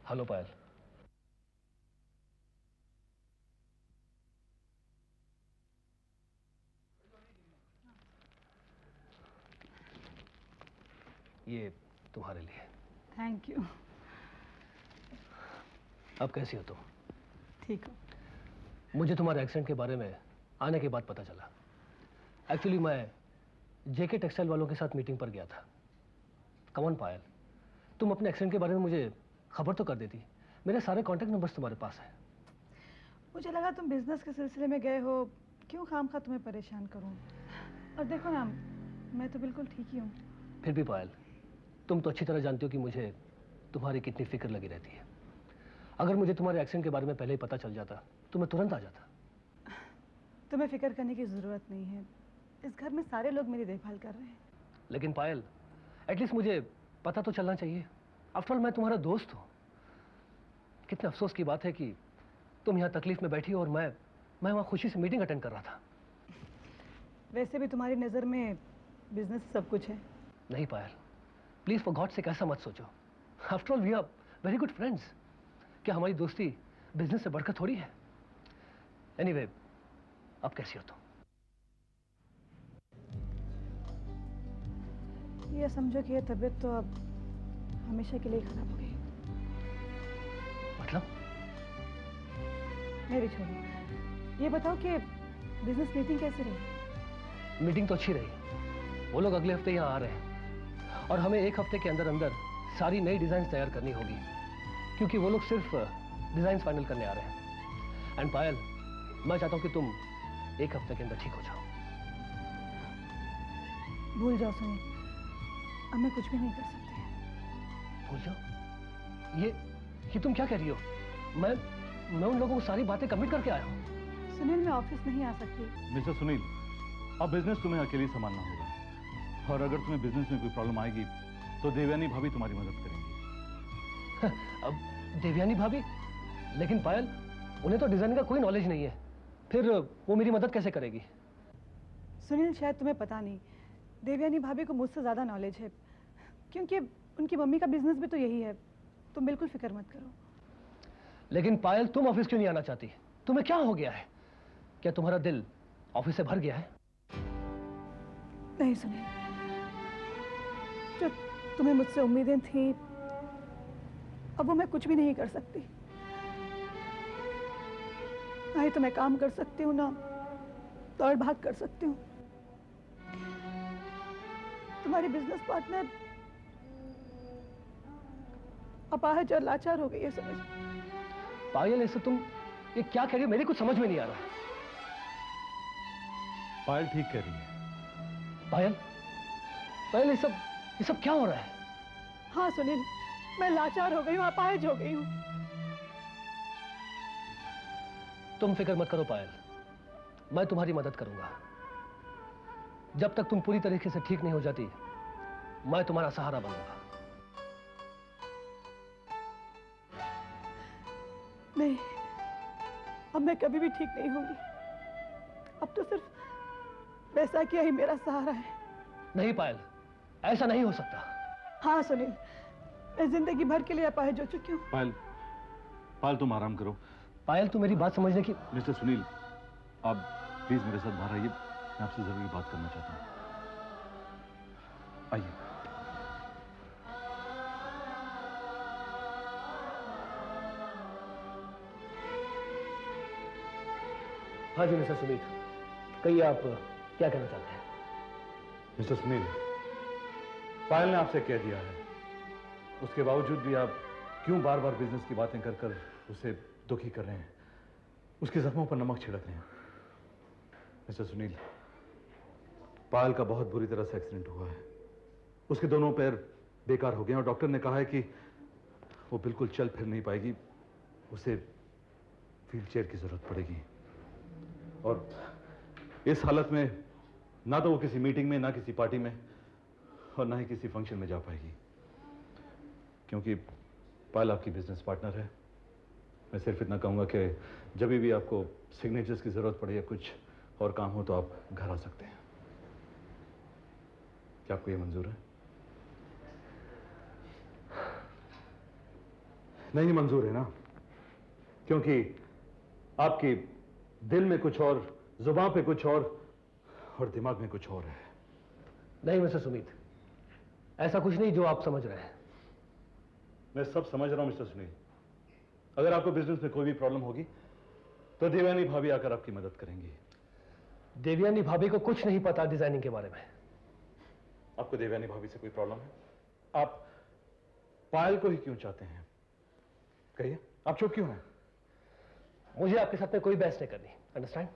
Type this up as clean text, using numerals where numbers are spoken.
Hello पायल। ये तुम्हारे लिए। Thank you. अब कैसी हो तुम? ठीक हो? मुझे तुम्हारे एक्सीडेंट के बारे में आने के बाद पता चला। एक्चुअली मैं जेके टेक्सटाइल वालों के साथ मीटिंग पर गया था। कम ऑन पायल, तुम अपने एक्सीडेंट के बारे में मुझे खबर तो कर देती। मेरे सारे कॉन्टैक्ट नंबर्स तुम्हारे पास है। मुझे लगा तुम बिजनेस के सिलसिले में गए हो, क्यों खामखा तुम्हें परेशान करूं। और देखो ना, मैं तो बिल्कुल ठीक ही हूँ। फिर भी पायल, तुम तो अच्छी तरह जानती हो कि मुझे तुम्हारी कितनी फिक्र लगी रहती है। अगर मुझे तुम्हारे एक्सीडेंट के बारे में पहले ही पता चल जाता तो मैं तुरंत आ जाता। तुम्हें फिक्र करने की जरूरत नहीं है, इस घर में सारे लोग मेरी देखभाल कर रहे हैं। लेकिन पायल, एटलीस्ट मुझे पता तो चलना चाहिए। आफ्टर ऑल मैं तुम्हारा दोस्त हूं। कितने अफसोस की बात है कि तुम यहां तकलीफ में बैठी हो और मैं वहां खुशी से मीटिंग अटेंड कर रहा था। वैसे भी तुम्हारी नजर में बिजनेस सब कुछ है। नहीं पायल, प्लीज फॉर गॉड से ऐसा मत सोचो। After all we are very good friends. क्या हमारी दोस्ती बिजनेस से बढ़कर थोड़ी है? एनीवे, अब कैसी हो तुम? ये समझो कि ये तबीयत तो अब हमेशा के लिए खराब हो गई। मतलब? मेरी छोड़ो, ये बताओ कि बिजनेस मीटिंग कैसी रही? मीटिंग तो अच्छी रही। वो लोग अगले हफ्ते यहाँ आ रहे हैं और हमें एक हफ्ते के अंदर अंदर सारी नई डिजाइन तैयार करनी होगी, क्योंकि वो लोग सिर्फ डिजाइन फाइनल करने आ रहे हैं। एंड पायल, मैं चाहता हूं कि तुम एक हफ्ते के अंदर ठीक हो जाओ। भूल जाओ सुनील, अब मैं कुछ भी नहीं कर सकती। भूल जाओ? ये तुम क्या कह रही हो? मैं उन लोगों को सारी बातें कमिट करके आया हूं। सुनील, मैं ऑफिस नहीं आ सकती। मिस्टर सुनील, अब बिजनेस तुम्हें अकेले संभालना होगा, और अगर तुम्हें बिजनेस में कोई प्रॉब्लम आएगी तो देवयानी भाभी तुम्हारी मदद करेंगी। अब देवयानी भाभी? लेकिन पायल, उन्हें तो डिजाइन का कोई नॉलेज नहीं है, फिर वो मेरी मदद कैसे करेगी? सुनील, शायद तुम्हें पता नहीं, देवयानी भाभी को मुझसे ज्यादा नॉलेज है, क्योंकि उनकी मम्मी का बिजनेस भी तो यही है। तुम बिल्कुल फिक्र मत करो। लेकिन पायल, तुम ऑफिस क्यों नहीं आना चाहती? तुम्हें क्या हो गया है? क्या तुम्हारा दिल ऑफिस से भर गया है? नहीं सुनील, जो तुम्हें मुझसे उम्मीदें थी, अब वो मैं कुछ भी नहीं कर सकती। ना ही तो मैं काम कर सकती हूँ, ना दौड़ भाग कर सकती हूँ। तुम्हारी बिजनेस पार्टनर अपाहज और लाचार हो गई है समझ। पायल, ऐसे तुम ये क्या कह रही हो? मेरी कुछ समझ में नहीं आ रहा। पायल ठीक कह रही है। पायल, पायल, ये सब क्या हो रहा है? हाँ सुनील, मैं लाचार हो गई हूँ, अपाहज हो गई हूँ। तुम फिक्र मत करो पायल, मैं तुम्हारी मदद करूंगा। जब तक तुम पूरी तरीके से ठीक नहीं हो जाती, मैं तुम्हारा सहारा बनूंगा। नहीं, अब मैं कभी भी ठीक नहीं होंगी। अब तो सिर्फ पैसा क्या ही मेरा सहारा है। नहीं पायल, ऐसा नहीं हो सकता। हाँ सुनील, मैं जिंदगी भर के लिए अपाहिज हो चुकी हूँ। पायल, पायल तुम आराम करो। पायल, तू मेरी बात समझने की। मिस्टर सुनील, आप प्लीज मेरे साथ बाहर आइए, मैं आपसे जरूरी बात करना चाहता हूँ। आइए। हाँ जी मिस्टर सुनील, कहिए आप क्या कहना चाहते हैं? मिस्टर सुनील, पायल ने आपसे कह दिया है, उसके बावजूद भी आप क्यों बार बार बिजनेस की बातें कर कर उसे दुखी कर रहे हैं, उसके जख्मों पर नमक छिड़क रहे हैं? मिस्टर सुनील, पायल का बहुत बुरी तरह से एक्सीडेंट हुआ है। उसके दोनों पैर बेकार हो गए और डॉक्टर ने कहा है कि वो बिल्कुल चल फिर नहीं पाएगी, उसे व्हीलचेयर की जरूरत पड़ेगी। और इस हालत में ना तो वो किसी मीटिंग में, ना किसी पार्टी में, और ना ही किसी फंक्शन में जा पाएगी, क्योंकि पायल आपकी बिजनेस पार्टनर है। मैं सिर्फ इतना कहूंगा कि जब भी आपको सिग्नेचर्स की जरूरत पड़े या कुछ और काम हो तो आप घर आ सकते हैं। क्या आपको ये मंजूर है? नहीं मंजूर है ना, क्योंकि आपकी दिल में कुछ और, जुबान पे कुछ और दिमाग में कुछ और है। नहीं मिस्टर सुमित, ऐसा कुछ नहीं जो आप समझ रहे हैं। मैं सब समझ रहा हूं मिस्टर सुनील। अगर आपको बिजनेस में कोई भी प्रॉब्लम होगी तो देवयानी भाभी आकर आपकी मदद करेंगी। देवयानी भाभी को कुछ नहीं पता डिजाइनिंग के बारे में। आपको देवयानी भाभी से कोई प्रॉब्लम है? आप पायल को ही क्यों चाहते हैं? कहिए, आप चुप क्यों हैं? मुझे आपके साथ में कोई बहस नहीं करनी, अंडरस्टैंड?